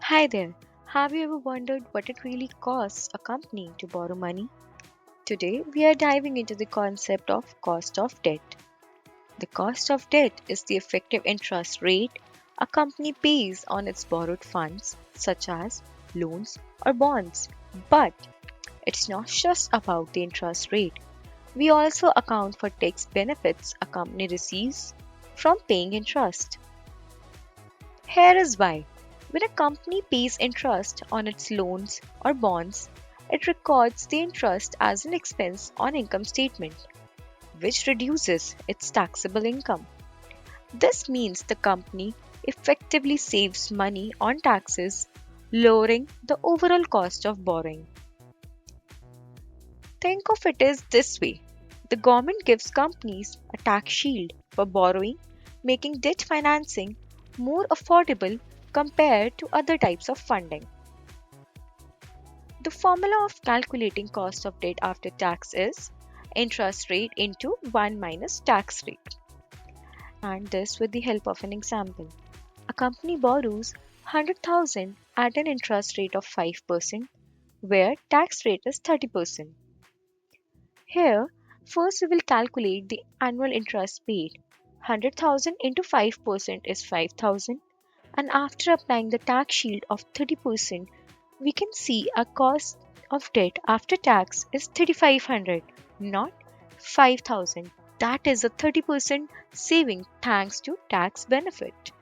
Hi there. Have you ever wondered what it really costs a company to borrow money? Today, we are diving into the concept of cost of debt. The cost of debt is the effective interest rate a company pays on its borrowed funds, such as loans or bonds. But it's not just about the interest rate. We also account for tax benefits a company receives from paying interest. Here is why. When a company pays interest on its loans or bonds, it records the interest as an expense on income statement, which reduces its taxable income. This means the company effectively saves money on taxes, lowering the overall cost of borrowing. Think of it as this way. The government gives companies a tax shield for borrowing, making debt financing more affordable compared to other types of funding. The formula of calculating cost of debt after tax is interest rate into 1 minus tax rate. And this with the help of an example. A company borrows 100,000 at an interest rate of 5%, where tax rate is 30%. Here, first we will calculate the annual interest paid. 100,000 into 5% is 5,000, and after applying the tax shield of 30%, we can see our cost of debt after tax is 3,500, not 5,000. That is a 30% saving thanks to tax benefit.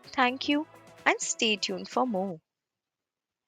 Thank you and stay tuned for more.